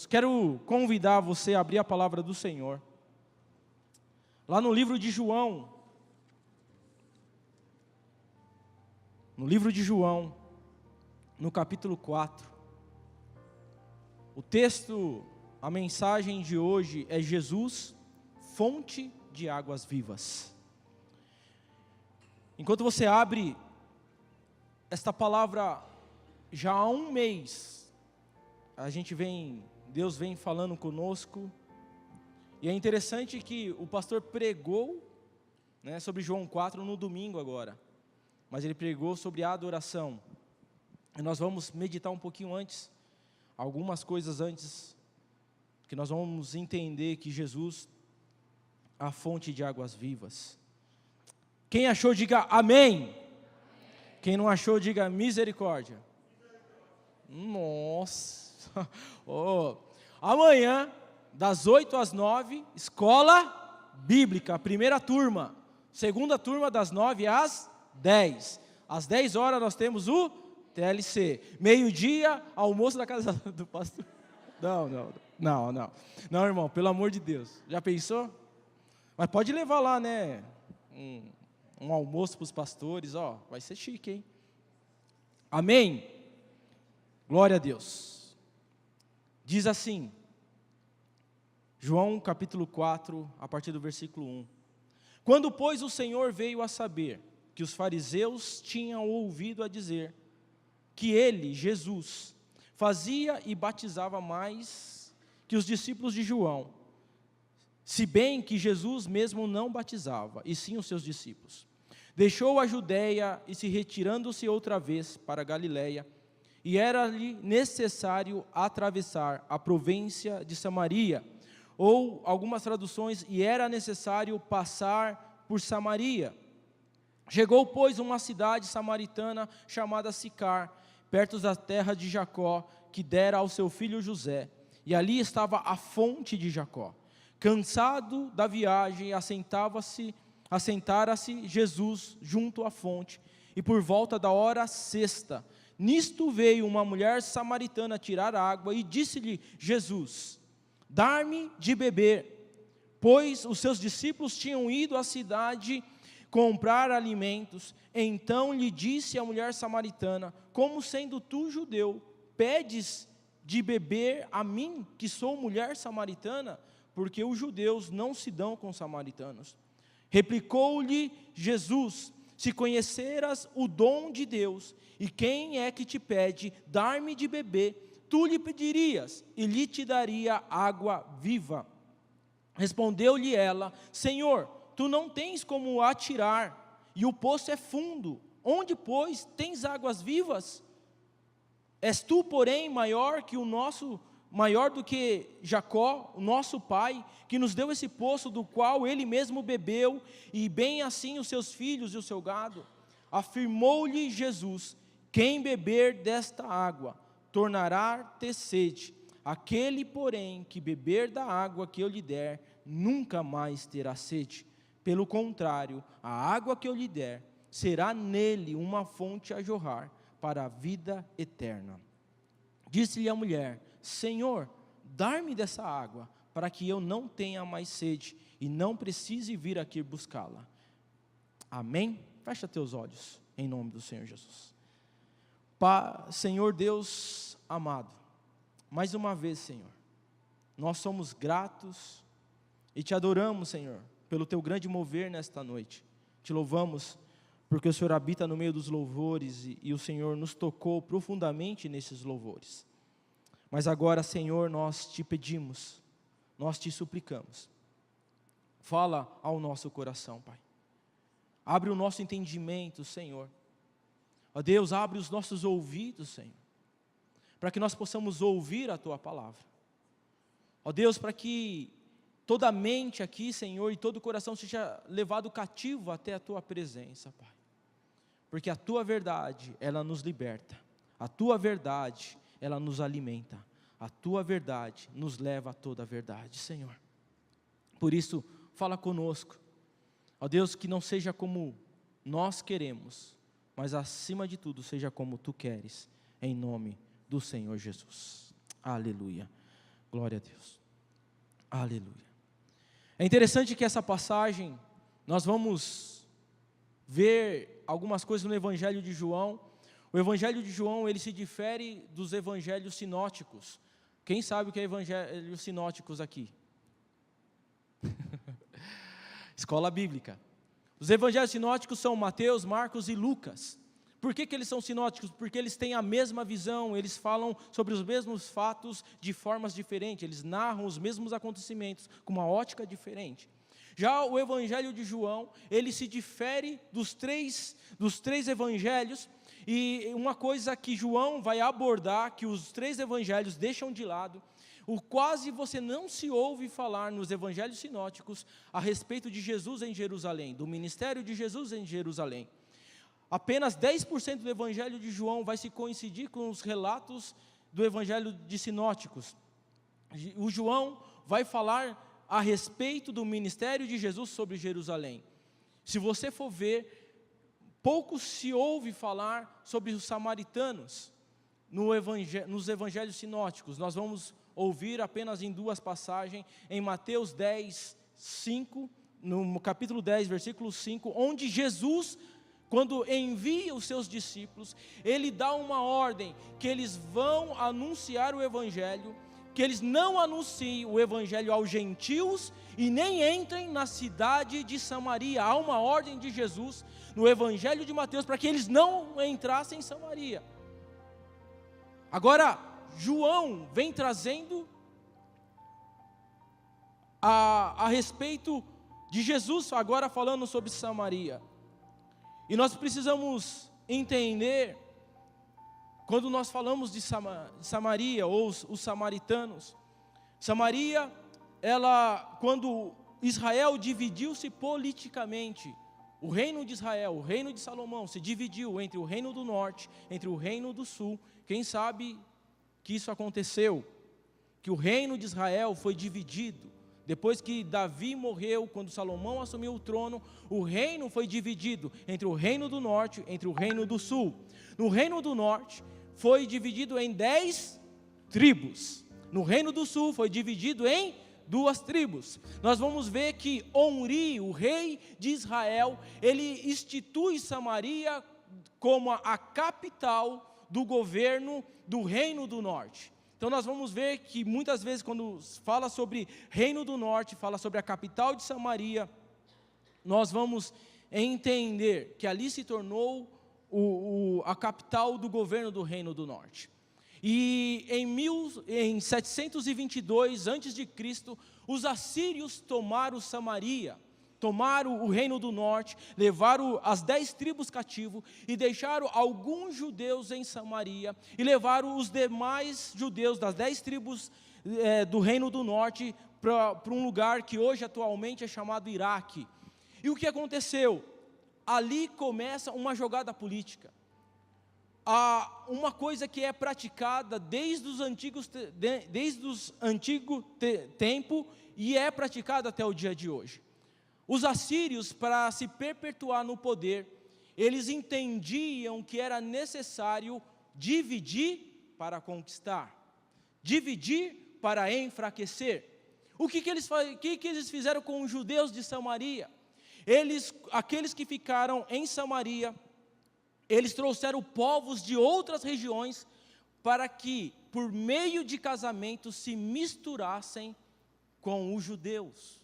Quero convidar você a abrir a palavra do Senhor, lá no livro de João, no capítulo 4, o texto, a mensagem de hoje é Jesus, fonte de águas vivas. Enquanto você abre esta palavra, já há um mês, Deus vem falando conosco, e é interessante que o pastor pregou, sobre João 4 no domingo agora, mas ele pregou sobre a adoração, e nós vamos meditar um pouquinho antes, algumas coisas antes, que nós vamos entender que Jesus é a fonte de águas vivas. Quem achou, diga amém. Quem não achou, diga misericórdia. Nossa. Amanhã, das 8 às 9, escola bíblica, primeira turma. Segunda turma, das 9 às 10. Às 10 horas nós temos o TLC. Meio-dia, almoço da casa do pastor. Não, irmão, pelo amor de Deus. Já pensou? Mas pode levar lá, um almoço para os pastores, vai ser chique, hein? Amém? Glória a Deus. Diz assim, João capítulo 4, a partir do versículo 1. Quando, pois, o Senhor veio a saber que os fariseus tinham ouvido a dizer que ele, Jesus, fazia e batizava mais que os discípulos de João, se bem que Jesus mesmo não batizava, e sim os seus discípulos, deixou a Judeia e se retirando-se outra vez para a Galiléia, e era-lhe necessário atravessar a província de Samaria, ou algumas traduções, e era necessário passar por Samaria. Chegou, pois, uma cidade samaritana chamada Sicar, perto da terra de Jacó, que dera ao seu filho José, e ali estava a fonte de Jacó. Cansado da viagem, assentara-se Jesus junto à fonte, e por volta da hora sexta, nisto veio uma mulher samaritana tirar água, e disse-lhe Jesus: dá-me de beber, pois os seus discípulos tinham ido à cidade comprar alimentos. Então lhe disse a mulher samaritana: como sendo tu judeu, pedes de beber a mim, que sou mulher samaritana? Porque os judeus não se dão com os samaritanos. Replicou-lhe Jesus: se conheceras o dom de Deus, e quem é que te pede dar-me de beber, tu lhe pedirias, e lhe te daria água viva. Respondeu-lhe ela: Senhor, tu não tens como atirar, e o poço é fundo. Onde, pois, tens águas vivas? És tu, porém, maior do que Jacó, o nosso pai, que nos deu esse poço do qual ele mesmo bebeu, e bem assim os seus filhos e o seu gado. Afirmou-lhe Jesus: quem beber desta água tornará a ter sede. Aquele, porém, que beber da água que eu lhe der, nunca mais terá sede. Pelo contrário, a água que eu lhe der será nele uma fonte a jorrar para a vida eterna. Disse-lhe a mulher: Senhor, dá-me dessa água, para que eu não tenha mais sede, e não precise vir aqui buscá-la. Amém? Fecha teus olhos, em nome do Senhor Jesus. Senhor Deus amado, mais uma vez, Senhor, nós somos gratos e te adoramos, Senhor, pelo teu grande mover nesta noite. Te louvamos porque o Senhor habita no meio dos louvores, e o Senhor nos tocou profundamente nesses louvores. Mas agora, Senhor, nós te pedimos, nós te suplicamos, fala ao nosso coração, Pai. Abre o nosso entendimento, Senhor. Ó Deus, abre os nossos ouvidos, Senhor, para que nós possamos ouvir a Tua palavra. Ó Deus, para que toda a mente aqui, Senhor, e todo o coração seja levado cativo até a Tua presença, Pai. Porque a Tua verdade, ela nos liberta. A Tua verdade, ela nos alimenta. A Tua verdade nos leva a toda a verdade, Senhor. Por isso, fala conosco. Ó Deus, que não seja como nós queremos, mas acima de tudo, seja como Tu queres, em nome do Senhor Jesus. Aleluia. Glória a Deus. Aleluia. É interessante que essa passagem, nós vamos ver algumas coisas no Evangelho de João. O Evangelho de João, ele se difere dos evangelhos sinóticos. Quem sabe o que é evangelhos sinóticos aqui? Escola bíblica. Os evangelhos sinóticos são Mateus, Marcos e Lucas. Por que eles são sinóticos? Porque eles têm a mesma visão, eles falam sobre os mesmos fatos de formas diferentes, eles narram os mesmos acontecimentos com uma ótica diferente. Já o Evangelho de João, ele se difere dos três evangelhos, e uma coisa que João vai abordar, que os três evangelhos deixam de lado, o quase você não se ouve falar nos evangelhos sinóticos a respeito de Jesus em Jerusalém, do ministério de Jesus em Jerusalém. Apenas 10% do Evangelho de João vai se coincidir com os relatos do Evangelho de sinóticos. O João vai falar a respeito do ministério de Jesus sobre Jerusalém. Se você for ver, pouco se ouve falar sobre os samaritanos nos evangelhos sinóticos. Nós vamos ouvir apenas em duas passagens, em Mateus 10, 5, no capítulo 10, versículo 5, onde Jesus, quando envia os seus discípulos, ele dá uma ordem, que eles vão anunciar o Evangelho, que eles não anunciem o Evangelho aos gentios, e nem entrem na cidade de Samaria. Há uma ordem de Jesus, no Evangelho de Mateus, para que eles não entrassem em Samaria. Agora, João vem trazendo a respeito de Jesus, agora falando sobre Samaria. E nós precisamos entender, quando nós falamos de Samaria, ou os samaritanos, Samaria, quando Israel dividiu-se politicamente, o reino de Israel, o reino de Salomão, se dividiu entre o reino do norte, entre o reino do sul. Quem sabe que isso aconteceu? Que o reino de Israel foi dividido. Depois que Davi morreu, quando Salomão assumiu o trono, o reino foi dividido entre o reino do norte, entre o reino do sul. No reino do norte, foi dividido em 10 tribos. No reino do sul, foi dividido em 2 tribos. Nós vamos ver que Omri, o rei de Israel, ele institui Samaria como a capital do governo do reino do norte. Então nós vamos ver que muitas vezes quando fala sobre reino do norte, fala sobre a capital de Samaria, nós vamos entender que ali se tornou a capital do governo do reino do norte. E em 722 a.C., os assírios tomaram Samaria, tomaram o reino do norte, levaram as 10 tribos cativo e deixaram alguns judeus em Samaria e levaram os demais judeus das 10 tribos do reino do norte para um lugar que hoje atualmente é chamado Iraque. E o que aconteceu? Ali começa uma jogada política. Uma coisa que é praticada desde os antigos tempos e é praticada até o dia de hoje. Os assírios, para se perpetuar no poder, eles entendiam que era necessário dividir para conquistar, dividir para enfraquecer. O que eles fizeram com os judeus de Samaria? Aqueles que ficaram em Samaria, eles trouxeram povos de outras regiões para que, por meio de casamento, se misturassem com os judeus.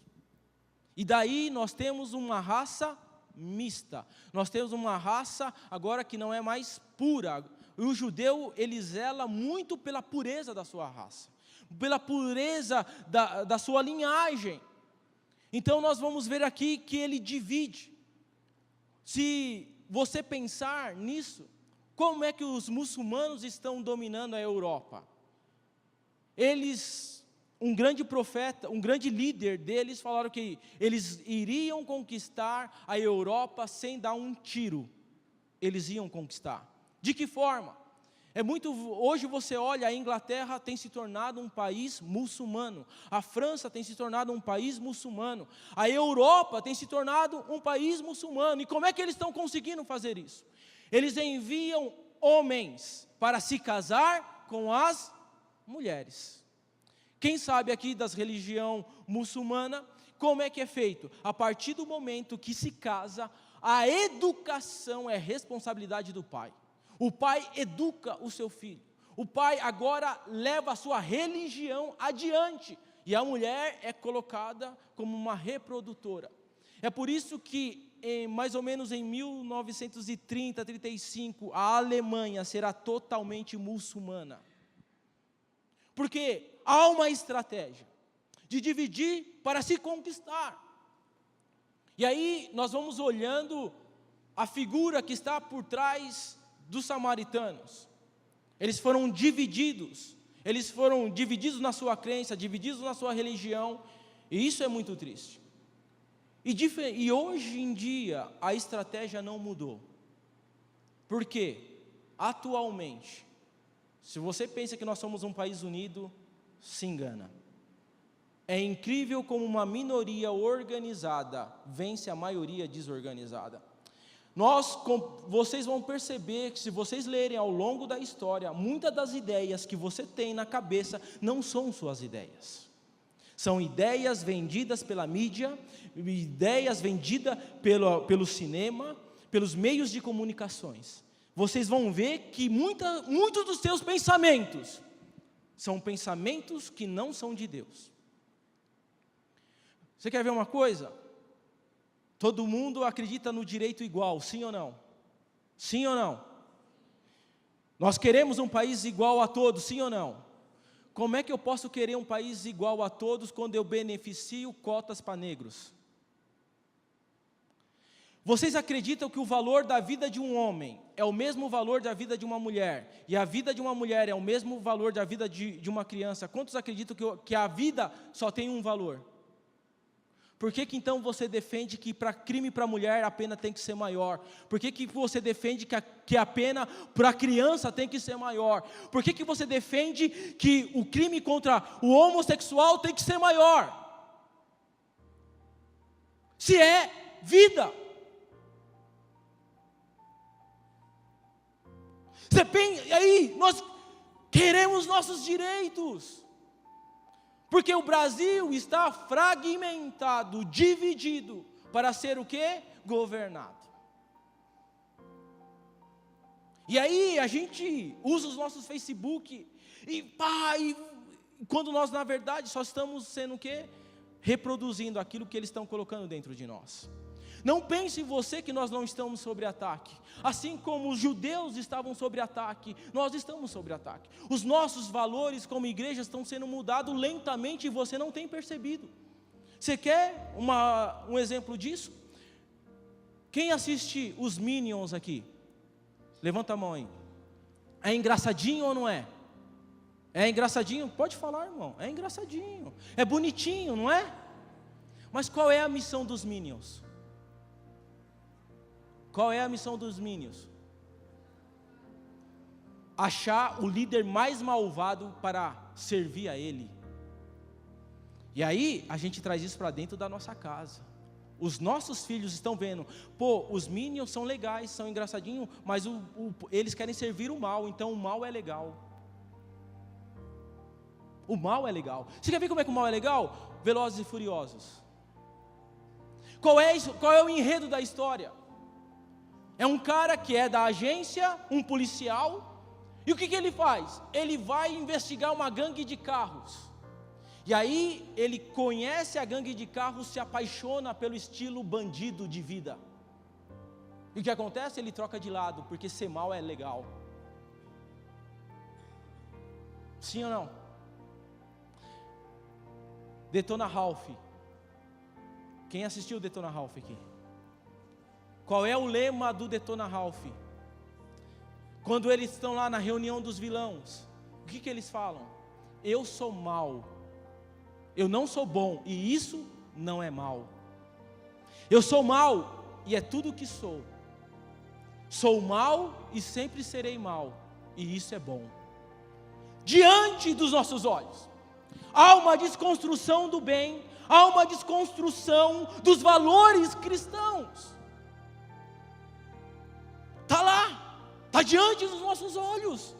E daí nós temos uma raça mista. Nós temos uma raça agora que não é mais pura. E o judeu, ele zela muito pela pureza da sua raça, pela pureza da sua linhagem. Então nós vamos ver aqui que ele divide. Se você pensar nisso, como é que os muçulmanos estão dominando a Europa? Um grande profeta, um grande líder deles falaram que eles iriam conquistar a Europa sem dar um tiro. Eles iam conquistar. De que forma? Hoje você olha, a Inglaterra tem se tornado um país muçulmano, a França tem se tornado um país muçulmano, a Europa tem se tornado um país muçulmano. E como é que eles estão conseguindo fazer isso? Eles enviam homens para se casar com as mulheres. Quem sabe aqui das religião muçulmana, como é que é feito? A partir do momento que se casa, a educação é responsabilidade do pai. O pai educa o seu filho. O pai agora leva a sua religião adiante. E a mulher é colocada como uma reprodutora. É por isso que, mais ou menos em 1930, 35, a Alemanha será totalmente muçulmana. Porque há uma estratégia de dividir para se conquistar. E aí nós vamos olhando a figura que está por trás dos samaritanos. Eles foram divididos na sua crença, divididos na sua religião, e isso é muito triste. E hoje em dia a estratégia não mudou. Por quê? Atualmente, se você pensa que nós somos um país unido, se engana. É incrível como uma minoria organizada vence a maioria desorganizada. Vocês vão perceber que se vocês lerem ao longo da história, muitas das ideias que você tem na cabeça não são suas ideias. São ideias vendidas pela mídia, ideias vendidas pelo cinema, pelos meios de comunicações. Vocês vão ver que muitos dos seus pensamentos são pensamentos que não são de Deus. Você quer ver uma coisa? Todo mundo acredita no direito igual, sim ou não? Sim ou não? Nós queremos um país igual a todos, sim ou não? Como é que eu posso querer um país igual a todos quando eu beneficio cotas para negros? Vocês acreditam que o valor da vida de um homem é o mesmo valor da vida de uma mulher, e a vida de uma mulher é o mesmo valor da vida de uma criança? Quantos acreditam que a vida só tem um valor? Por que então você defende que para crime para mulher a pena tem que ser maior? Por que você defende que a pena para criança tem que ser maior? Por que você defende que o crime contra o homossexual tem que ser maior? Se é vida. Você pensa, aí nós queremos nossos direitos. Porque o Brasil está fragmentado, dividido, para ser o quê? Governado. E aí a gente usa os nossos Facebook, e quando nós na verdade só estamos sendo o quê? Reproduzindo aquilo que eles estão colocando dentro de nós. Não pense em você que nós não estamos sob ataque. Assim como os judeus estavam sob ataque, nós estamos sob ataque. Os nossos valores como igreja estão sendo mudados lentamente e você não tem percebido. Você quer um exemplo disso? Quem assiste os Minions aqui? Levanta a mão aí. É engraçadinho ou não é? É engraçadinho? Pode falar, irmão. É engraçadinho. É bonitinho, não é? Mas qual é a missão dos Minions? Qual é a missão dos Minions? Achar o líder mais malvado para servir a ele. E aí, a gente traz isso para dentro da nossa casa. Os nossos filhos estão vendo, os Minions são legais, são engraçadinhos, mas eles querem servir o mal, então o mal é legal. O mal é legal. Você quer ver como é que o mal é legal? Velozes e Furiosos. Qual é o enredo da história? É um cara que é da agência, um policial, e o que ele faz? Ele vai investigar uma gangue de carros. E aí ele conhece a gangue de carros, se apaixona pelo estilo bandido de vida. E o que acontece? Ele troca de lado, porque ser mal é legal. Sim ou não? Detona Ralph. Quem assistiu Detona Ralph aqui? Qual é o lema do Detona Ralph? Quando eles estão lá na reunião dos vilões, o que eles falam? Eu sou mal, eu não sou bom, e isso não é mal. Eu sou mal, e é tudo o que sou. Sou mal e sempre serei mal, e isso é bom. Diante dos nossos olhos, há uma desconstrução do bem, há uma desconstrução dos valores cristãos. Está lá, está diante dos nossos olhos.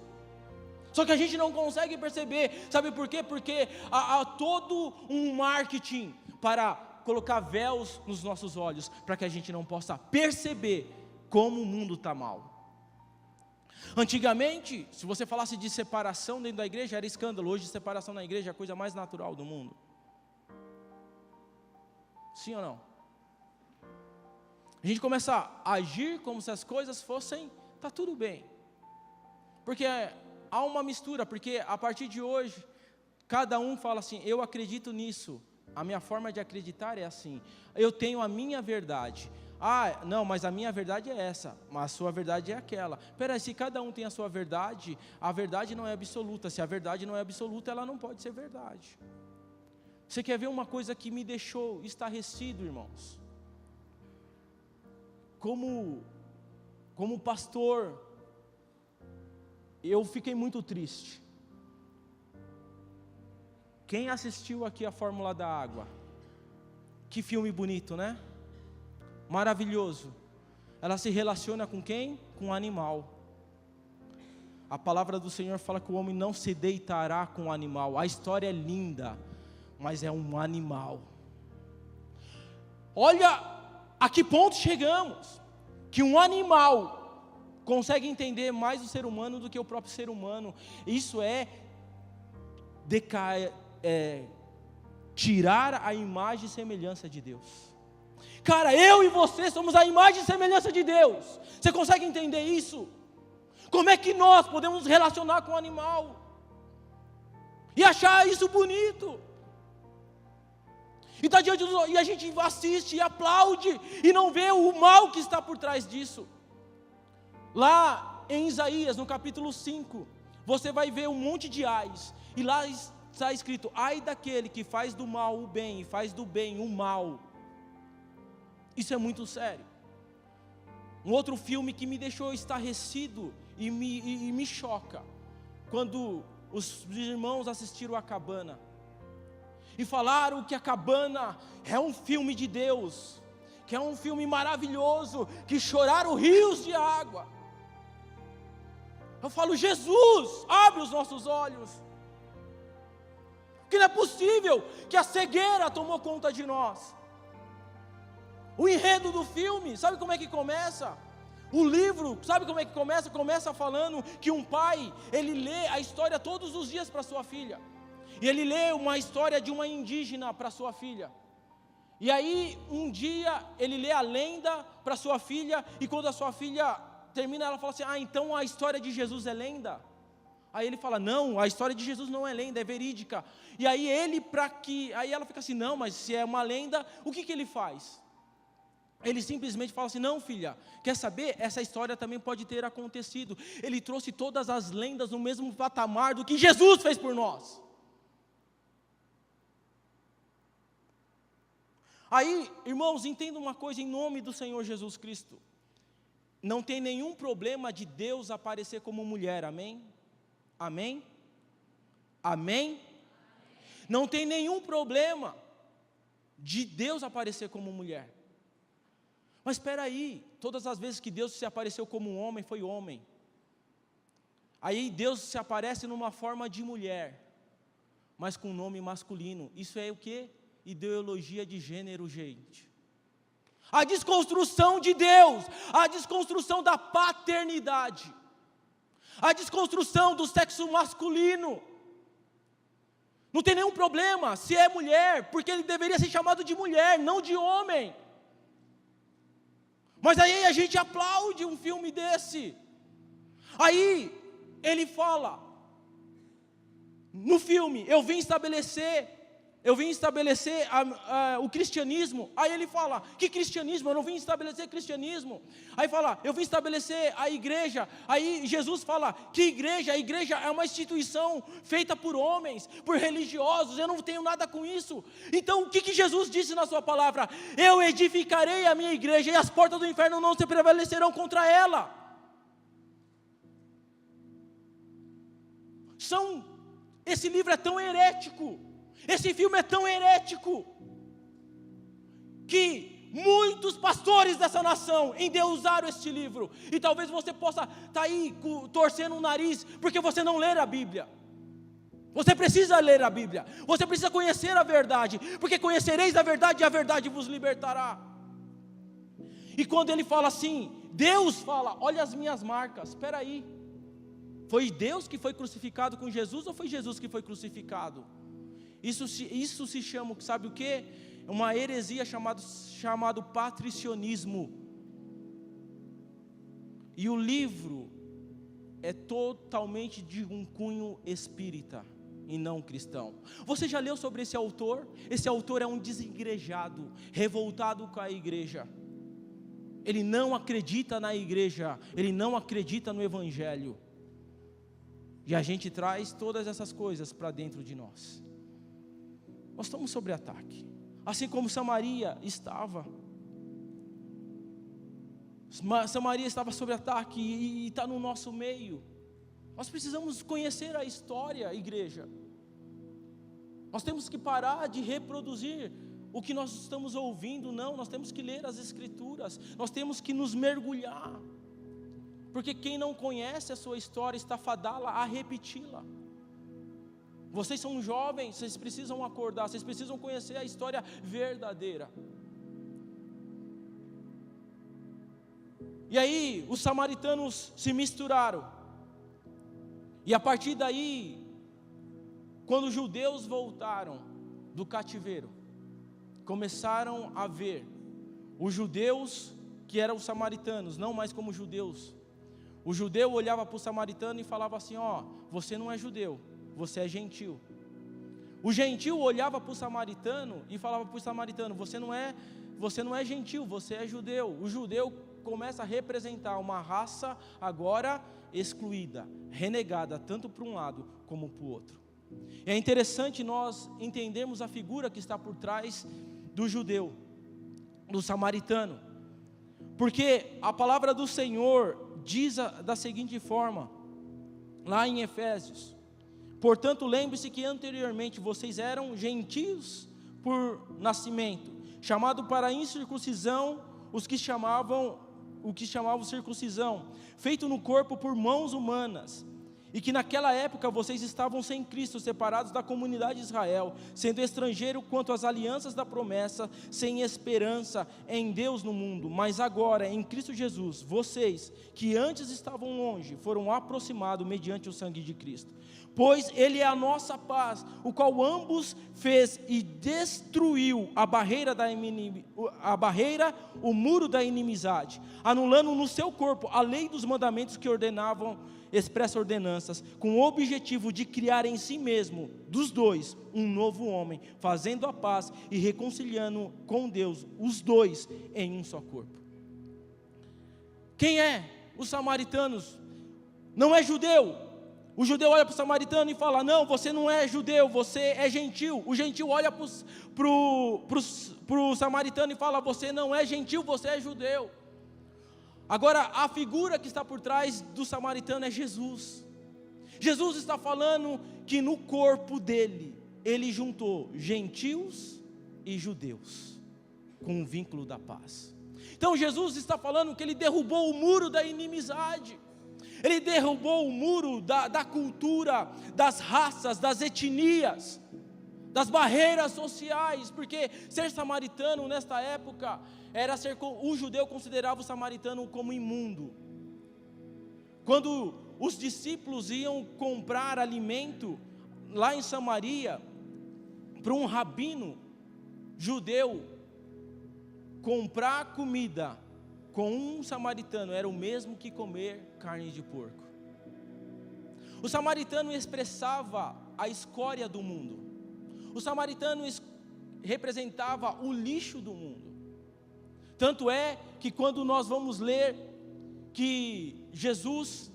Só que a gente não consegue perceber, sabe por quê? Porque há todo um marketing para colocar véus nos nossos olhos, para que a gente não possa perceber como o mundo está mal. Antigamente, se você falasse de separação dentro da igreja, era escândalo. Hoje, separação na igreja é a coisa mais natural do mundo. Sim ou não? A gente começa a agir como se as coisas fossem, está tudo bem. Porque há uma mistura, porque a partir de hoje, cada um fala assim, eu acredito nisso, a minha forma de acreditar é assim, eu tenho a minha verdade. Ah, não, mas a minha verdade é essa, mas a sua verdade é aquela. Peraí, se cada um tem a sua verdade, a verdade não é absoluta. Se a verdade não é absoluta, ela não pode ser verdade. Você quer ver uma coisa que me deixou estarrecido, irmãos? Como pastor, eu fiquei muito triste. Quem assistiu aqui a Fórmula da Água? Que filme bonito, né? Maravilhoso. Ela se relaciona com quem? Com um animal. A palavra do Senhor fala que o homem não se deitará com o animal. A história é linda, mas é um animal. Olha a que ponto chegamos, que um animal consegue entender mais o ser humano do que o próprio ser humano. Isso é tirar a imagem e semelhança de Deus. Cara, eu e você somos a imagem e semelhança de Deus. Você consegue entender isso? Como é que nós podemos nos relacionar com o animal e achar isso bonito? E, e a gente assiste e aplaude e não vê o mal que está por trás disso. Lá em Isaías, no capítulo 5, você vai ver um monte de ais, e lá está escrito, ai daquele que faz do mal o bem, e faz do bem o mal. Isso é muito sério. Um outro filme que me deixou estarrecido e me choca, quando os irmãos assistiram a Cabana, e falaram que a Cabana é um filme de Deus, que é um filme maravilhoso, que choraram rios de água. Eu falo, Jesus, abre os nossos olhos, que não é possível que a cegueira tomou conta de nós. O enredo do filme, sabe como é que começa? O livro, sabe como é que começa? Começa falando que um pai, ele lê a história todos os dias para sua filha. E ele lê uma história de uma indígena para sua filha. E aí, um dia, ele lê a lenda para sua filha, e quando a sua filha termina, ela fala assim, então a história de Jesus é lenda? Aí ele fala, não, a história de Jesus não é lenda, é verídica. E aí aí ela fica assim, não, mas se é uma lenda, o que ele faz? Ele simplesmente fala assim, não filha, quer saber? Essa história também pode ter acontecido. Ele trouxe todas as lendas no mesmo patamar do que Jesus fez por nós. Aí, irmãos, entenda uma coisa em nome do Senhor Jesus Cristo. Não tem nenhum problema de Deus aparecer como mulher, amém? Amém? Amém? Não tem nenhum problema de Deus aparecer como mulher. Mas espera aí, todas as vezes que Deus se apareceu como um homem, foi homem. Aí Deus se aparece numa forma de mulher, mas com nome masculino. Isso é o quê? Ideologia de gênero, gente. A desconstrução de Deus, a desconstrução da paternidade, a desconstrução do sexo masculino. Não tem nenhum problema se é mulher, porque ele deveria ser chamado de mulher, não de homem. Mas aí a gente aplaude um filme desse. Aí ele fala no filme, eu vim estabelecer o cristianismo. Aí ele fala, que cristianismo? Eu não vim estabelecer cristianismo. Aí fala, eu vim estabelecer a igreja. Aí Jesus fala, que igreja? A igreja é uma instituição feita por homens, por religiosos, eu não tenho nada com isso. Então o que Jesus disse na sua palavra? Eu edificarei a minha igreja, e as portas do inferno não se prevalecerão contra ela. Esse livro é tão herético, esse filme é tão herético, que muitos pastores dessa nação endeusaram este livro, e talvez você possa estar aí torcendo o nariz, porque você não lê a Bíblia. Você precisa ler a Bíblia, você precisa conhecer a verdade, porque conhecereis a verdade e a verdade vos libertará. E quando ele fala assim, Deus fala, olha as minhas marcas, espera aí, foi Deus que foi crucificado com Jesus ou foi Jesus que foi crucificado? Isso se chama, sabe o que? Uma heresia chamado patricionismo. E o livro é totalmente de um cunho espírita e não cristão. Você já leu sobre esse autor? Esse autor é um desigrejado, revoltado com a igreja. Ele não acredita na igreja, ele não acredita no evangelho. E a gente traz todas essas coisas para dentro de nós. Nós estamos sob ataque, assim como Samaria estava. Samaria estava sob ataque e está no nosso meio. Nós precisamos conhecer a história, igreja. Nós temos que parar de reproduzir o que nós estamos ouvindo, não. Nós temos que ler as Escrituras, nós temos que nos mergulhar. Porque quem não conhece a sua história está fadada a repeti-la. Vocês são jovens, vocês precisam acordar, vocês precisam conhecer a história verdadeira. E aí, os samaritanos se misturaram. E a partir daí, quando os judeus voltaram do cativeiro, começaram a ver os judeus que eram os samaritanos, não mais como judeus. O judeu olhava para o samaritano e falava assim, ó, você não é judeu, você é gentil. O gentil olhava para o samaritano e falava para o samaritano, você não é gentil, você é judeu. O judeu começa a representar uma raça agora excluída, renegada, tanto para um lado como para o outro. É interessante nós entendermos a figura que está por trás do judeu, do samaritano, porque a palavra do Senhor diz da seguinte forma, lá em Efésios: portanto, lembre-se que anteriormente vocês eram gentios por nascimento, chamado para a incircuncisão, o que chamavam circuncisão, feito no corpo por mãos humanas, e que naquela época vocês estavam sem Cristo, separados da comunidade de Israel, sendo estrangeiro quanto às alianças da promessa, sem esperança em Deus no mundo. Mas agora, em Cristo Jesus, vocês, que antes estavam longe, foram aproximados mediante o sangue de Cristo. Pois Ele é a nossa paz, o qual ambos fez e destruiu o muro da inimizade, anulando no seu corpo a lei dos mandamentos que ordenavam expressas ordenanças, com o objetivo de criar em si mesmo, dos dois, um novo homem, fazendo a paz e reconciliando com Deus, os dois em um só corpo. Quem é? Os samaritanos. Não é judeu. O judeu olha para o samaritano e fala, não, você não é judeu, você é gentil. O gentil olha para o samaritano e fala, você não é gentil, você é judeu. Agora, a figura que está por trás do samaritano é Jesus. Jesus está falando que no corpo dele, ele juntou gentios e judeus, com o vínculo da paz. Então Jesus está falando que ele derrubou o muro da inimizade. Ele derrubou o muro da cultura, das raças, das etnias, das barreiras sociais, porque ser samaritano nesta época, o judeu considerava o samaritano como imundo. Quando os discípulos iam comprar alimento, lá em Samaria, para um rabino judeu, comprar comida com um samaritano era o mesmo que comer carne de porco. O samaritano expressava a escória do mundo. O samaritano representava o lixo do mundo. Tanto é que quando nós vamos ler que Jesus,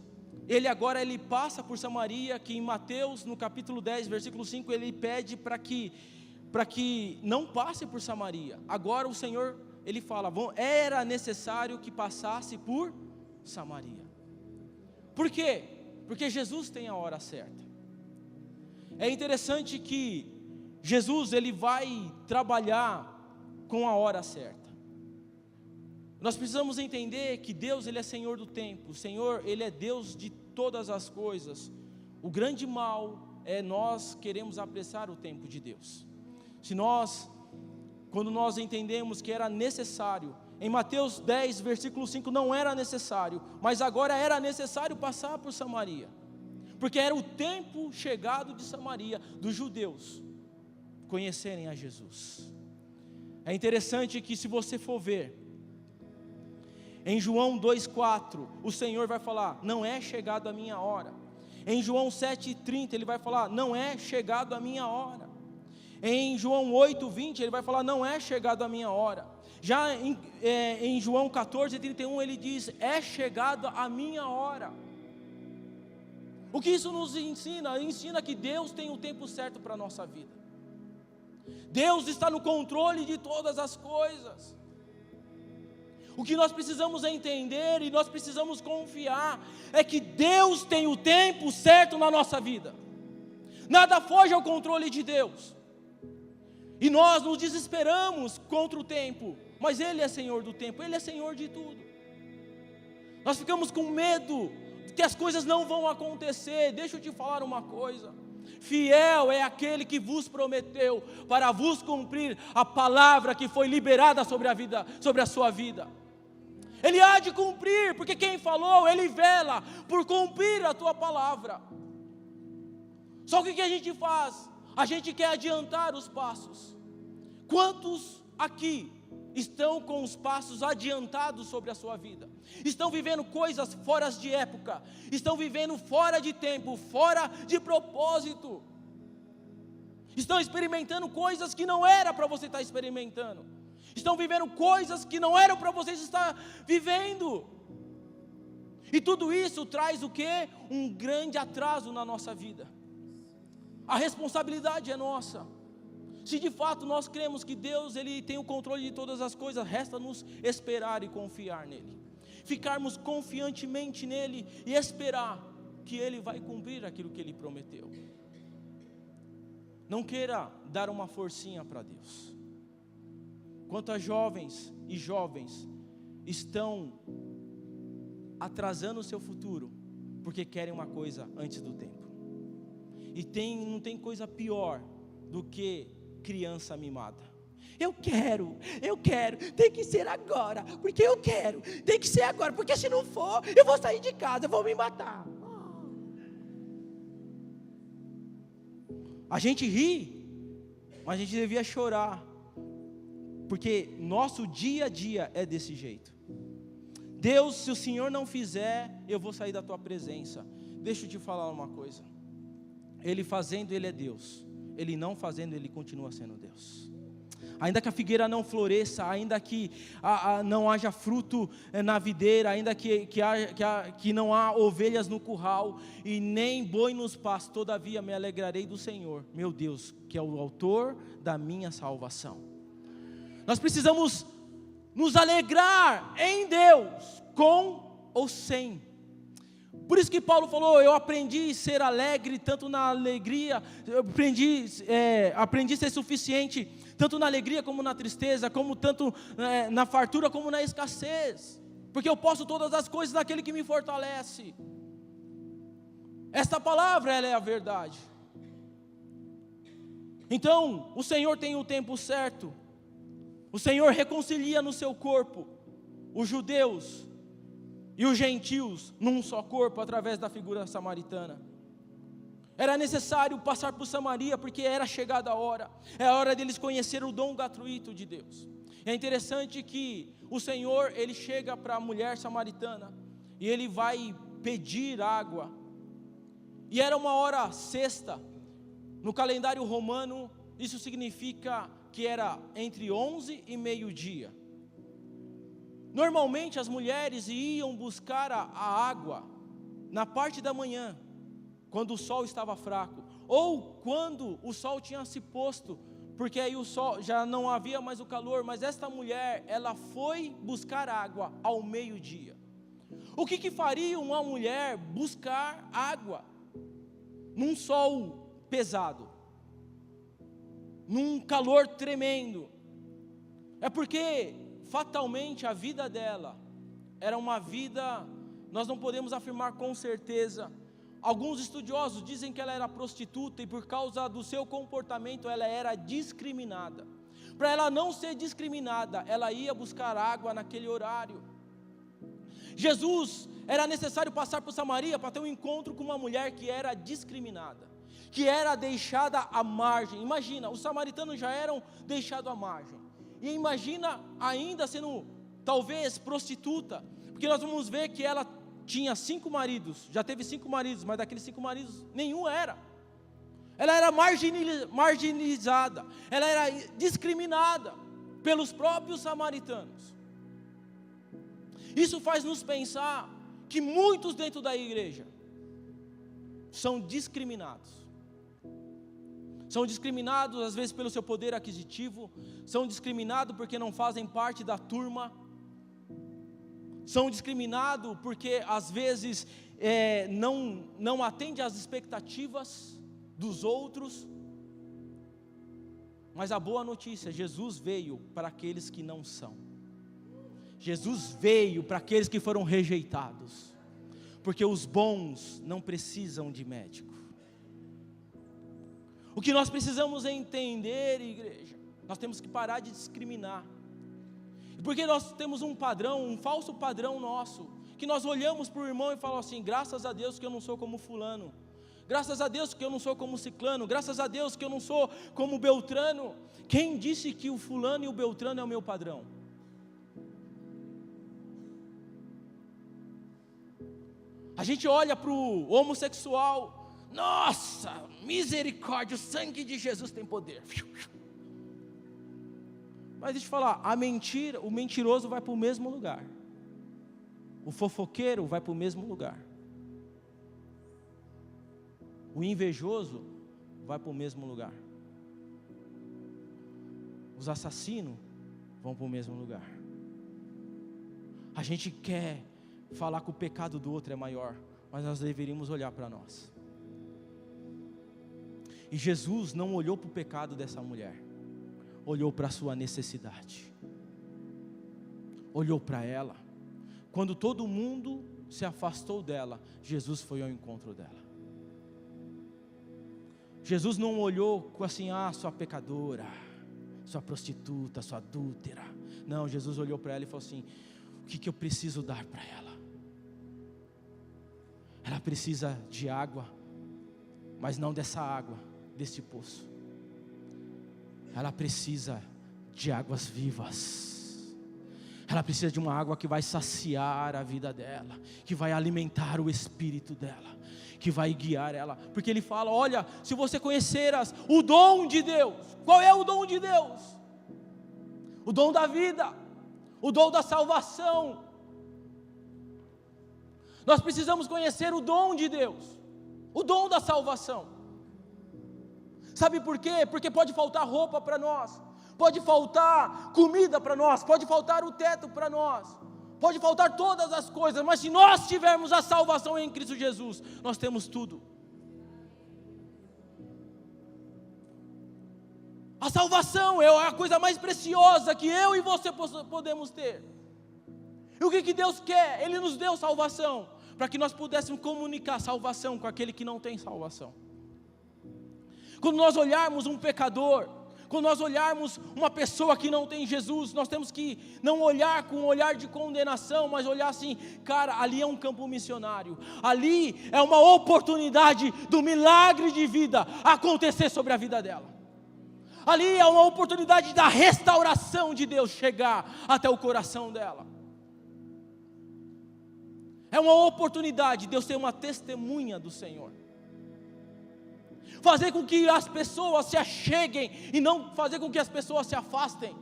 ele passa por Samaria, que em Mateus, no capítulo 10, versículo 5, ele pede para que não passe por Samaria. Agora o Senhor, ele fala, era necessário que passasse por Samaria. Por quê? Porque Jesus tem a hora certa. É interessante que Jesus, ele vai trabalhar com a hora certa. Nós precisamos entender que Deus, Ele é Senhor do tempo, o Senhor, Ele é Deus de todas as coisas. O grande mal é nós queremos apressar o tempo de Deus. Quando nós entendemos que era necessário, em Mateus 10, versículo 5, não era necessário, mas agora era necessário passar por Samaria, porque era o tempo chegado de Samaria, dos judeus conhecerem a Jesus. É interessante que, se você for ver, em João 2,4, o Senhor vai falar, não é chegado a minha hora. Em João 7,30, Ele vai falar, não é chegado a minha hora. Em João 8,20, Ele vai falar, não é chegado a minha hora. Já em João 14,31, Ele diz, é chegado a minha hora. O que isso nos ensina? Ensina que Deus tem o tempo certo para a nossa vida. Deus está no controle de todas as coisas. O que nós precisamos entender e nós precisamos confiar é que Deus tem o tempo certo na nossa vida. Nada foge ao controle de Deus. E nós nos desesperamos contra o tempo, mas Ele é Senhor do tempo, Ele é Senhor de tudo. Nós ficamos com medo de que as coisas não vão acontecer. Deixa eu te falar uma coisa. Fiel é aquele que vos prometeu para vos cumprir a palavra que foi liberada sobre a sua vida. Ele há de cumprir, porque quem falou, Ele vela por cumprir a tua palavra. Só que o que a gente faz? A gente quer adiantar os passos. Quantos aqui estão com os passos adiantados sobre a sua vida? Estão vivendo coisas fora de época, estão vivendo fora de tempo, fora de propósito. Estão experimentando coisas que não era para você estar experimentando. Estão vivendo coisas que não eram para vocês estar vivendo. E tudo isso traz o quê? Um grande atraso na nossa vida. A responsabilidade é nossa. Se de fato nós cremos que Deus, Ele tem o controle de todas as coisas, resta nos esperar e confiar nele. Ficarmos confiantemente nele e esperar que Ele vai cumprir aquilo que Ele prometeu. Não queira dar uma forcinha para Deus. Quantas jovens e jovens estão atrasando o seu futuro porque querem uma coisa antes do tempo. E não tem coisa pior do que criança mimada. Eu quero, tem que ser agora, porque eu quero, tem que ser agora, porque se não for, eu vou sair de casa, eu vou me matar. A gente ri, mas a gente devia chorar, porque nosso dia a dia é desse jeito. Deus, se o Senhor não fizer, eu vou sair da tua presença. Deixa eu te falar uma coisa. Ele fazendo, Ele é Deus. Ele não fazendo, Ele continua sendo Deus. Ainda que a figueira não floresça, ainda que não haja fruto na videira, ainda que não há ovelhas no curral e nem boi nos pastos, todavia me alegrarei do Senhor, meu Deus, que é o autor da minha salvação. Nós precisamos nos alegrar em Deus, com ou sem. Por isso que Paulo falou, eu aprendi a ser alegre, tanto na alegria, eu aprendi a ser suficiente, tanto na alegria como na tristeza, como tanto na fartura como na escassez, porque eu posso todas as coisas naquele que me fortalece. Esta palavra, ela é a verdade. Então, o Senhor tem o tempo certo, o Senhor reconcilia no seu corpo os judeus e os gentios num só corpo, através da figura samaritana. Era necessário passar por Samaria, porque era chegada a hora. É a hora deles conhecer o dom gratuito de Deus. É interessante que o Senhor, Ele chega para a mulher samaritana, e Ele vai pedir água. E era uma hora sexta. No calendário romano, isso significa que era entre 11 e meio-dia. Normalmente as mulheres iam buscar a água na parte da manhã, quando o sol estava fraco, ou quando o sol tinha se posto, porque aí o sol já não havia mais o calor. Mas esta mulher, ela foi buscar água ao meio-dia. O que faria uma mulher buscar água num sol pesado, num calor tremendo? É porque fatalmente a vida dela era uma vida, nós não podemos afirmar com certeza. Alguns estudiosos dizem que ela era prostituta e por causa do seu comportamento ela era discriminada. Para ela não ser discriminada, ela ia buscar água naquele horário. Jesus, era necessário passar por Samaria para ter um encontro com uma mulher que era discriminada, que era deixada à margem. Imagina, os samaritanos já eram deixados à margem, e imagina ainda sendo talvez prostituta, porque nós vamos ver que ela tinha 5 maridos, já teve 5 maridos, mas daqueles 5 maridos, nenhum era. Ela era marginalizada, ela era discriminada pelos próprios samaritanos. Isso faz nos pensar que muitos dentro da igreja são discriminados. São discriminados às vezes pelo seu poder aquisitivo, são discriminados porque não fazem parte da turma, são discriminados porque às vezes não atendem às expectativas dos outros. Mas a boa notícia, Jesus veio para aqueles que não são. Jesus veio para aqueles que foram rejeitados, porque os bons não precisam de médico. O que nós precisamos entender, igreja, nós temos que parar de discriminar, porque nós temos um padrão, um falso padrão nosso, que nós olhamos para o irmão e falamos assim: graças a Deus que eu não sou como fulano, graças a Deus que eu não sou como ciclano, graças a Deus que eu não sou como Beltrano. Quem disse que o fulano e o Beltrano é o meu padrão? A gente olha para o homossexual, nossa, misericórdia, o sangue de Jesus tem poder. Mas deixa eu falar, o mentiroso vai para o mesmo lugar, o fofoqueiro vai para o mesmo lugar, o invejoso vai para o mesmo lugar, os assassinos vão para o mesmo lugar. A gente quer falar que o pecado do outro é maior, mas nós deveríamos olhar para nós. E Jesus não olhou para o pecado dessa mulher, olhou para a sua necessidade, olhou para ela. Quando todo mundo se afastou dela, Jesus foi ao encontro dela. Jesus não olhou com assim: sua pecadora, sua prostituta, sua adúltera. Não, Jesus olhou para ela e falou assim: o que eu preciso dar para ela? Ela precisa de água, mas não dessa água, deste poço. Ela precisa de águas vivas. Ela precisa de uma água que vai saciar a vida dela, que vai alimentar o espírito dela, que vai guiar ela. Porque ele fala: olha, se você conheceras o dom de Deus. Qual é o dom de Deus? O dom da vida, o dom da salvação. Nós precisamos conhecer o dom de Deus, o dom da salvação. Sabe por quê? Porque pode faltar roupa para nós, pode faltar comida para nós, pode faltar o teto para nós, pode faltar todas as coisas, mas se nós tivermos a salvação em Cristo Jesus, nós temos tudo. A salvação é a coisa mais preciosa que eu e você podemos ter. E o que Deus quer? Ele nos deu salvação, para que nós pudéssemos comunicar salvação com aquele que não tem salvação. Quando nós olharmos um pecador, quando nós olharmos uma pessoa que não tem Jesus, nós temos que não olhar com um olhar de condenação, mas olhar assim: cara, ali é um campo missionário, ali é uma oportunidade do milagre de vida acontecer sobre a vida dela. Ali é uma oportunidade da restauração de Deus chegar até o coração dela. É uma oportunidade de Deus ser uma testemunha do Senhor, fazer com que as pessoas se acheguem e não fazer com que as pessoas se afastem.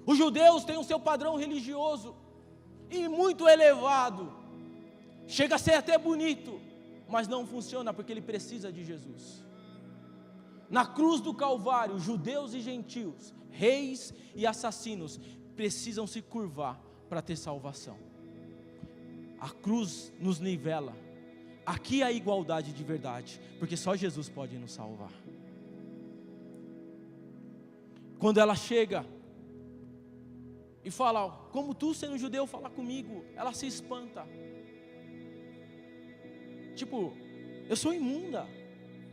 Os judeus têm o seu padrão religioso e muito elevado, chega a ser até bonito, mas não funciona porque ele precisa de Jesus. Na cruz do Calvário, judeus e gentios, reis e assassinos precisam se curvar para ter salvação. A cruz nos nivela. Aqui há a igualdade de verdade, porque só Jesus pode nos salvar. Quando ela chega e fala, como tu sendo judeu fala comigo, ela se espanta. Tipo, eu sou imunda,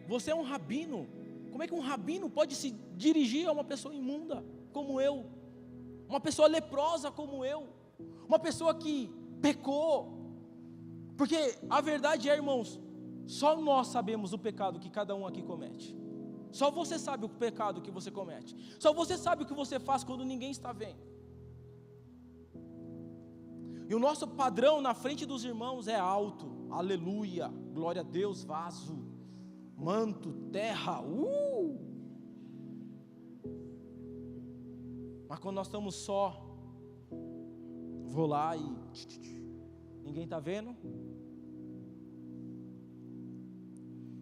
você é um rabino, como é que um rabino pode se dirigir a uma pessoa imunda como eu? Uma pessoa leprosa como eu? Uma pessoa que pecou? Porque a verdade é, irmãos, só nós sabemos o pecado que cada um aqui comete. Só você sabe o pecado que você comete. Só você sabe o que você faz quando ninguém está vendo. E o nosso padrão na frente dos irmãos é alto. Aleluia, glória a Deus, vaso, manto, terra. Mas quando nós estamos só, vou lá e ninguém está vendo.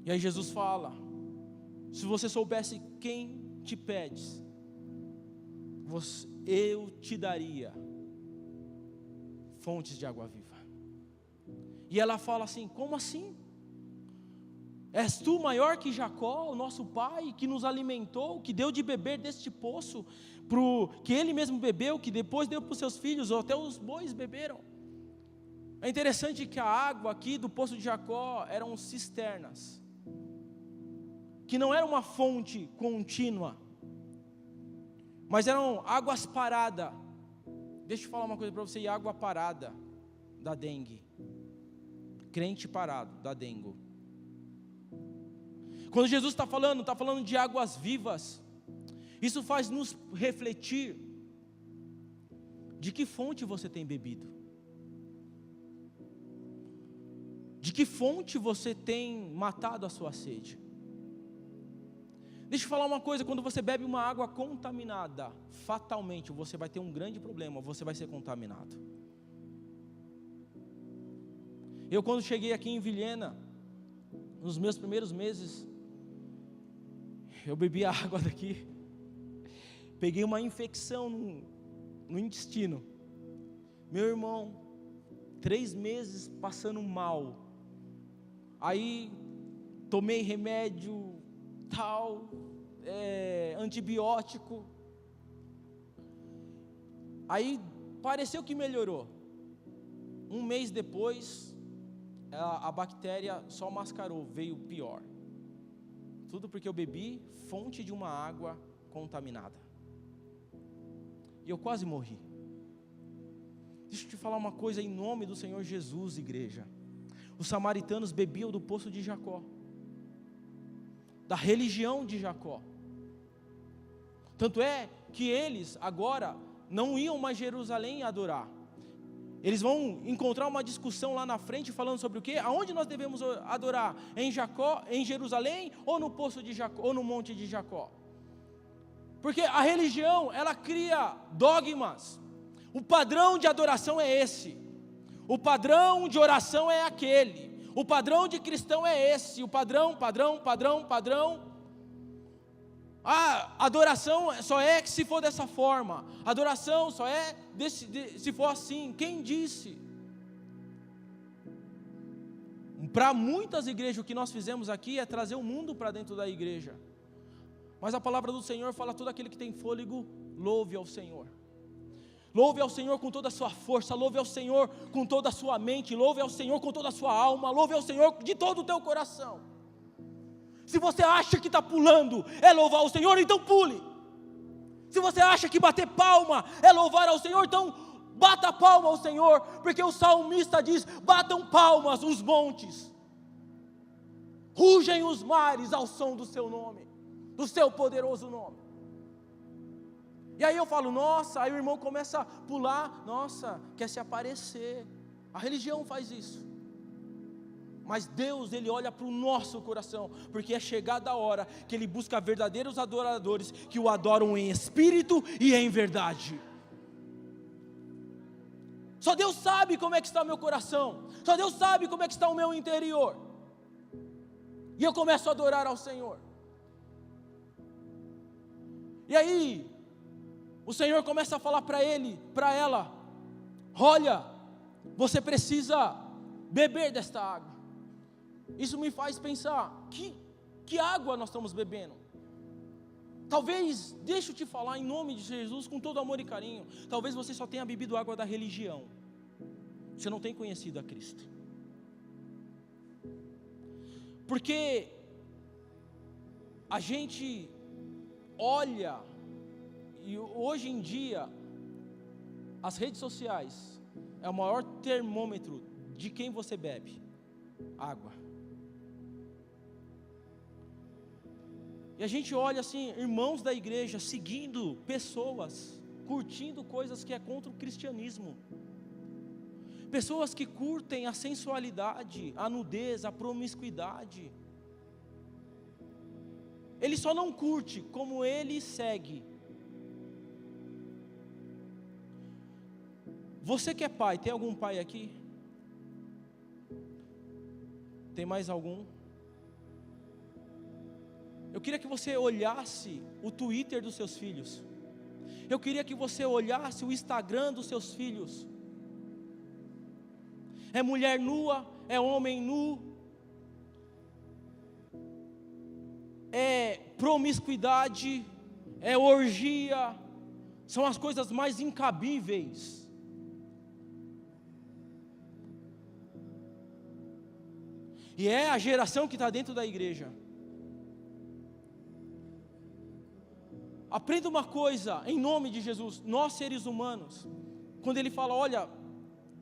E aí Jesus fala, se você soubesse quem te pedes, eu te daria fontes de água viva. E ela fala assim, como assim? És tu maior que Jacó, o nosso pai, que nos alimentou, que deu de beber deste poço, que ele mesmo bebeu, que depois deu para os seus filhos, ou até os bois beberam. É interessante que a água aqui do poço de Jacó eram cisternas, que não era uma fonte contínua, mas eram águas paradas. Deixa eu falar uma coisa para você, água parada da dengue. Crente parado da dengue. Quando Jesus está falando de águas vivas. Isso faz nos refletir de que fonte você tem bebido. De que fonte você tem matado a sua sede. Deixa eu falar uma coisa, quando você bebe uma água contaminada, fatalmente você vai ter um grande problema, você vai ser contaminado. Eu quando cheguei aqui em Vilhena, nos meus primeiros meses, eu bebi a água daqui, peguei uma infecção no intestino. Meu irmão, 3 meses passando mal, aí tomei remédio, antibiótico, aí pareceu que melhorou. 1 mês depois, a bactéria só mascarou, veio pior. Tudo porque eu bebi fonte de uma água contaminada. E eu quase morri. Deixa eu te falar uma coisa em nome do Senhor Jesus, igreja. Os samaritanos bebiam do poço de Jacó, da religião de Jacó. Tanto é que eles agora não iam mais a Jerusalém adorar. Eles vão encontrar uma discussão lá na frente falando sobre o quê? Aonde nós devemos adorar? Em Jerusalém ou no poço de Jacó, ou no monte de Jacó? Porque a religião, ela cria dogmas. O padrão de adoração é esse. O padrão de oração é aquele. O padrão de cristão é esse. O padrão. A adoração só é se for dessa forma. A adoração só é se for assim. Quem disse? Para muitas igrejas, o que nós fizemos aqui é trazer o mundo para dentro da igreja. Mas a palavra do Senhor fala: todo aquele que tem fôlego, louve ao Senhor. Louve ao Senhor com toda a sua força, louve ao Senhor com toda a sua mente, louve ao Senhor com toda a sua alma, louve ao Senhor de todo o teu coração. Se você acha que está pulando é louvar ao Senhor, então pule. Se você acha que bater palma é louvar ao Senhor, então bata palma ao Senhor, porque o salmista diz: batam palmas os montes, rugem os mares ao som do seu nome, do seu poderoso nome. E aí eu falo, nossa, aí o irmão começa a pular, nossa, quer se aparecer. A religião faz isso. Mas Deus, Ele olha para o nosso coração, porque é chegada a hora que Ele busca verdadeiros adoradores, que o adoram em espírito e em verdade. Só Deus sabe como é que está o meu coração, só Deus sabe como é que está o meu interior. E eu começo a adorar ao Senhor. E aí o Senhor começa a falar para ele, para ela: olha, você precisa beber desta água. Isso me faz pensar, que água nós estamos bebendo? Talvez, deixa eu te falar em nome de Jesus, com todo amor e carinho, talvez você só tenha bebido água da religião, você não tem conhecido a Cristo. Porque a gente olha, e hoje em dia, as redes sociais é o maior termômetro de quem você bebe água. E a gente olha assim, irmãos da igreja seguindo pessoas, curtindo coisas que é contra o cristianismo. Pessoas que curtem a sensualidade, a nudez, a promiscuidade. Ele só não curte, como ele segue. Você que é pai, tem algum pai aqui? Tem mais algum? Eu queria que você olhasse o Twitter dos seus filhos. Eu queria que você olhasse o Instagram dos seus filhos. É mulher nua, é homem nu, é promiscuidade, é orgia, são as coisas mais incabíveis. E é a geração que está dentro da igreja. Aprenda uma coisa, em nome de Jesus, nós seres humanos, quando ele fala, olha,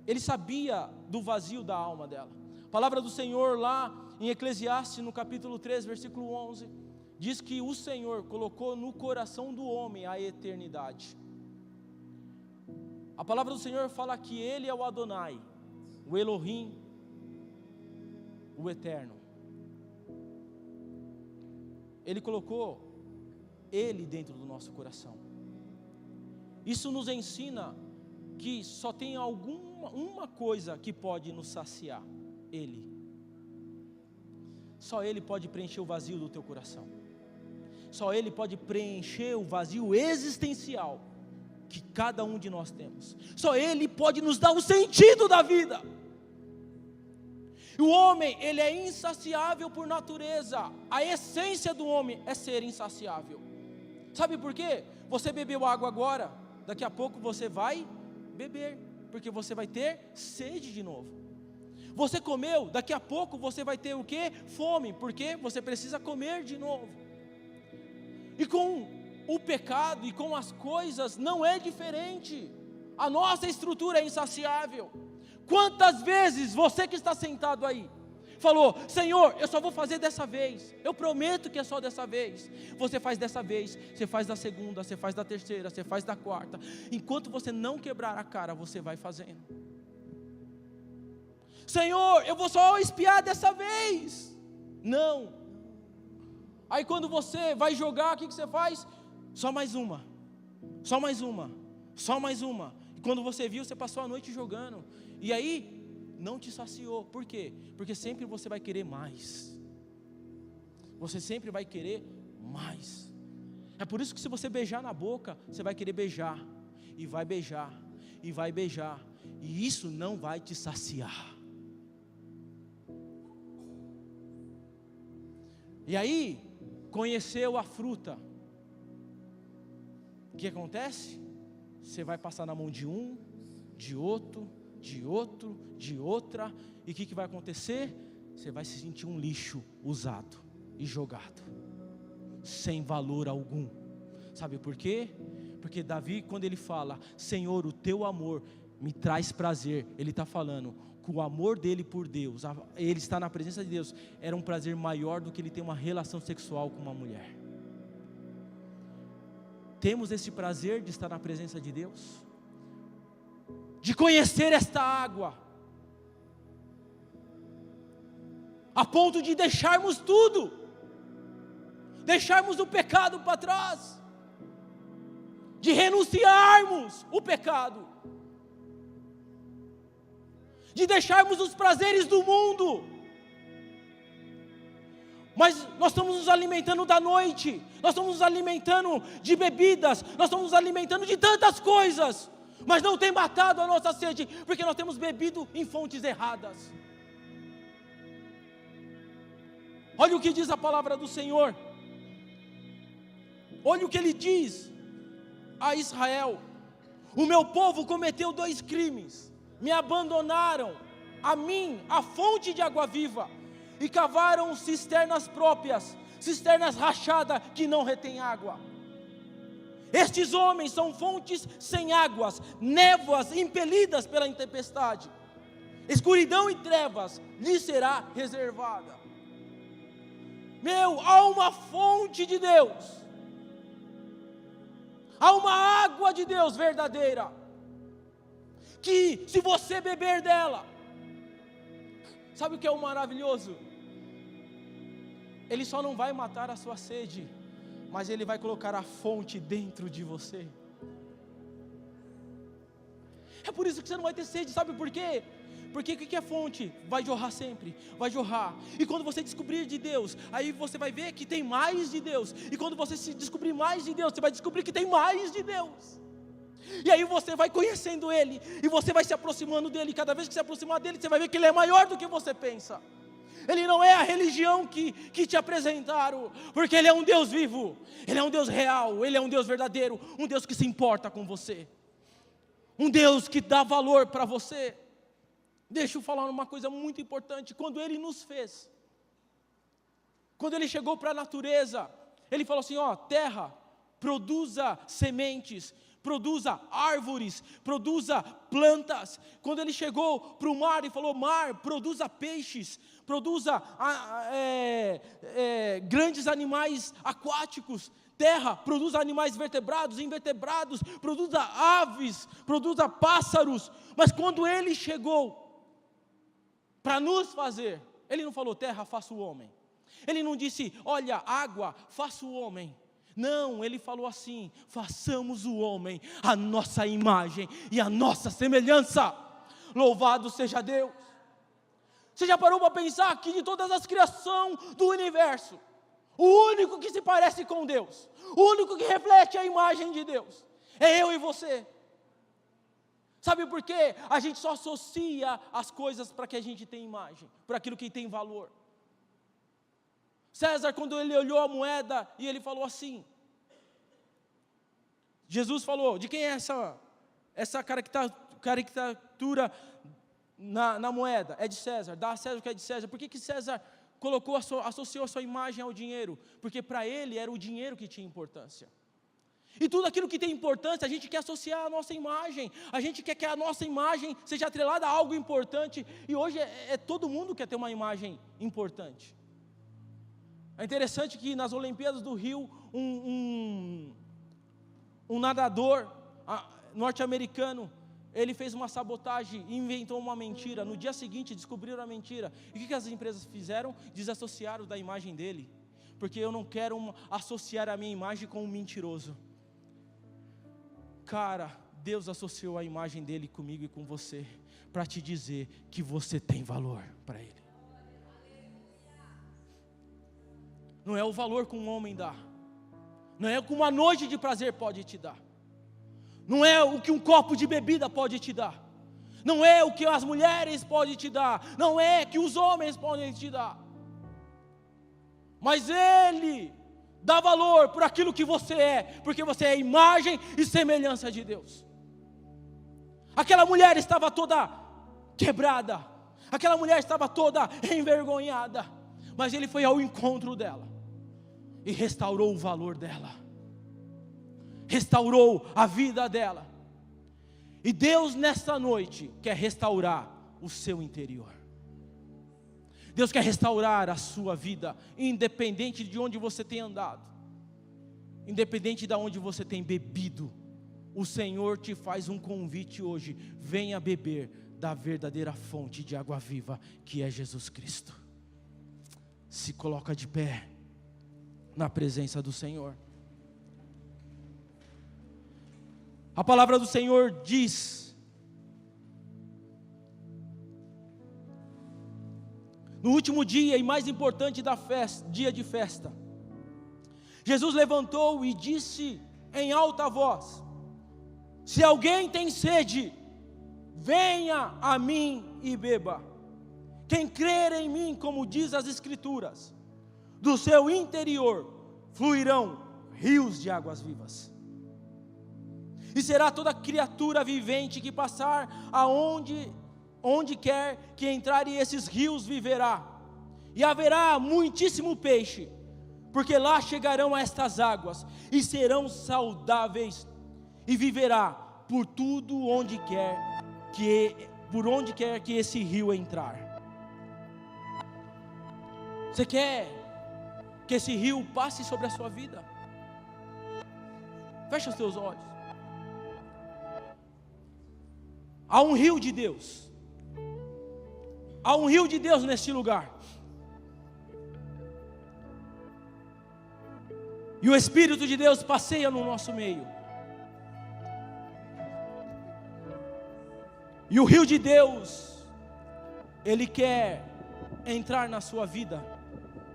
ele sabia do vazio da alma dela. A palavra do Senhor lá em Eclesiastes, no capítulo 3, versículo 11, diz que o Senhor colocou no coração do homem a eternidade. A palavra do Senhor fala que Ele é o Adonai, o Elohim, o Eterno. Ele colocou Ele dentro do nosso coração. Isso nos ensina que só tem uma coisa que pode nos saciar: Ele. Só Ele pode preencher o vazio do teu coração. Só Ele pode preencher o vazio existencial que cada um de nós temos. Só Ele pode nos dar o sentido da vida. O homem, ele é insaciável por natureza. A essência do homem é ser insaciável. Sabe por quê? Você bebeu água agora, daqui a pouco você vai beber, porque você vai ter sede de novo. Você comeu, daqui a pouco você vai ter o quê? Fome, porque você precisa comer de novo. E com o pecado e com as coisas não é diferente. A nossa estrutura é insaciável. Quantas vezes você que está sentado aí falou: Senhor, eu só vou fazer dessa vez, eu prometo que é só dessa vez. Você faz dessa vez, você faz da segunda, você faz da terceira, você faz da quarta. Enquanto você não quebrar a cara, você vai fazendo. Senhor, eu vou só espiar dessa vez. Não. Aí quando você vai jogar, o que você faz? Só mais uma, só mais uma, só mais uma. E quando você viu, você passou a noite jogando. E aí não te saciou. Por quê? Porque sempre você vai querer mais. Você sempre vai querer mais. É por isso que se você beijar na boca, você vai querer beijar, e vai beijar, e vai beijar, e isso não vai te saciar. E aí, conheceu a fruta, o que acontece? Você vai passar na mão de um, de outro, de outro, de outra, e o que vai acontecer? Você vai se sentir um lixo usado e jogado, sem valor algum. Sabe por quê? Porque Davi, quando ele fala, Senhor, o teu amor me traz prazer, ele está falando que o amor dele por Deus, ele está na presença de Deus, era um prazer maior do que ele ter uma relação sexual com uma mulher. Temos esse prazer de estar na presença de Deus, de conhecer esta água, a ponto de deixarmos tudo, deixarmos o pecado para trás, de renunciarmos o pecado, de deixarmos os prazeres do mundo. Mas nós estamos nos alimentando da noite, nós estamos nos alimentando de bebidas, nós estamos nos alimentando de tantas coisas, mas não tem matado a nossa sede, porque nós temos bebido em fontes erradas. Olha o que diz a palavra do Senhor, Olha o que ele diz a Israel: o meu povo cometeu 2 crimes, me abandonaram a mim, a fonte de água viva, e cavaram cisternas próprias, cisternas rachadas que não retêm água. Estes homens são fontes sem águas, névoas impelidas pela tempestade, escuridão e trevas lhes será reservada. Há uma fonte de Deus, há uma água de Deus verdadeira, que se você beber dela, sabe o que é o maravilhoso? Ele só não vai matar a sua sede, mas Ele vai colocar a fonte dentro de você. É por isso que você não vai ter sede, sabe por quê? Porque o que é fonte? Vai jorrar sempre, vai jorrar. E quando você descobrir de Deus, aí você vai ver que tem mais de Deus. E quando você se descobrir mais de Deus, você vai descobrir que tem mais de Deus. E aí você vai conhecendo Ele, e você vai se aproximando dEle. E cada vez que se aproximar dEle, você vai ver que Ele é maior do que você pensa. Ele não é a religião que te apresentaram, porque Ele é um Deus vivo, Ele é um Deus real, Ele é um Deus verdadeiro, um Deus que se importa com você, um Deus que dá valor para você. Deixa eu falar uma coisa muito importante. Quando Ele nos fez, quando Ele chegou para a natureza, Ele falou assim: terra, produza sementes, produza árvores, produza plantas. Quando Ele chegou para o mar e falou: mar, produza peixes, produza grandes animais aquáticos. Terra, produza animais vertebrados, invertebrados, produza aves, produza pássaros. Mas quando Ele chegou para nos fazer, Ele não falou: terra, faça o homem. Ele não disse: olha, água, faça o homem. Não, Ele falou assim: façamos o homem a nossa imagem e a nossa semelhança. Louvado seja Deus. Você já parou para pensar que de todas as criações do universo, o único que se parece com Deus, o único que reflete a imagem de Deus, é eu e você? Sabe por quê? A gente só associa as coisas para que a gente tenha imagem, para aquilo que tem valor. César, quando ele olhou a moeda, e ele falou assim, Jesus falou: de quem é essa caricatura na moeda? É de César, dá a César o que é de César. Por que César associou a sua imagem ao dinheiro? Porque para ele era o dinheiro que tinha importância. E tudo aquilo que tem importância, a gente quer associar à nossa imagem, a gente quer que a nossa imagem seja atrelada a algo importante, e hoje todo mundo quer ter uma imagem importante. É interessante que nas Olimpíadas do Rio, um nadador norte-americano, ele fez uma sabotagem e inventou uma mentira. No dia seguinte descobriram a mentira. E o que as empresas fizeram? Desassociaram da imagem dele, porque eu não quero associar a minha imagem com um mentiroso. Cara, Deus associou a imagem dele comigo e com você, para te dizer que você tem valor para Ele. Não é o valor que um homem dá, não é o que uma noite de prazer pode te dar, não é o que um copo de bebida pode te dar, não é o que as mulheres podem te dar, não é o que os homens podem te dar, mas Ele dá valor por aquilo que você é, porque você é a imagem e semelhança de Deus. Aquela mulher estava toda quebrada, aquela mulher estava toda envergonhada, mas Ele foi ao encontro dela e restaurou o valor dela, restaurou a vida dela. E Deus nesta noite quer restaurar o seu interior. Deus quer restaurar a sua vida, independente de onde você tem andado, independente de onde você tem bebido. O Senhor te faz um convite hoje: venha beber da verdadeira fonte de água viva, que é Jesus Cristo. Se coloca de pé na presença do Senhor. A palavra do Senhor diz: no último dia e mais importante da festa, dia de festa, Jesus levantou e disse em alta voz: se alguém tem sede, venha a mim e beba. Quem crer em mim, como diz as Escrituras, do seu interior fluirão rios de águas vivas. E será toda criatura vivente que passar onde quer que entrar, e esses rios viverá. E haverá muitíssimo peixe, porque lá chegarão a estas águas, e serão saudáveis, e viverá por onde quer que esse rio entrar. Você quer que esse rio passe sobre a sua vida? Fecha os teus olhos. Há um rio de Deus. Há um rio de Deus neste lugar. E o Espírito de Deus passeia no nosso meio. E o rio de Deus, Ele quer entrar na sua vida.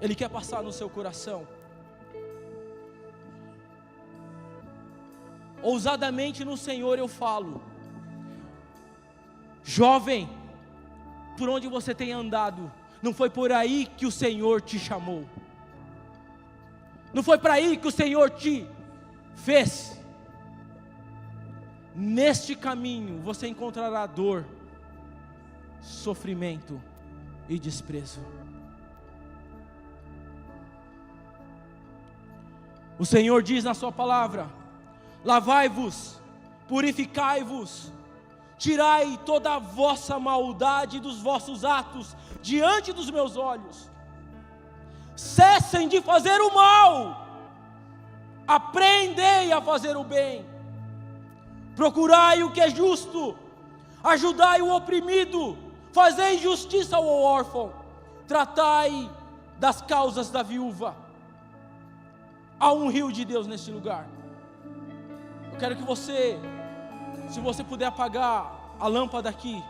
Ele quer passar no seu coração. Ousadamente no Senhor eu falo. Jovem, por onde você tem andado, não foi por aí que o Senhor te chamou. Não foi para aí que o Senhor te fez. Neste caminho você encontrará dor, sofrimento e desprezo. O Senhor diz na sua palavra: lavai-vos, purificai-vos, tirai toda a vossa maldade dos vossos atos diante dos meus olhos. Cessem de fazer o mal, aprendei a fazer o bem, procurai o que é justo, ajudai o oprimido, fazei justiça ao órfão, tratai das causas da viúva. Há um rio de Deus neste lugar. Eu quero que você, se você puder apagar a lâmpada aqui,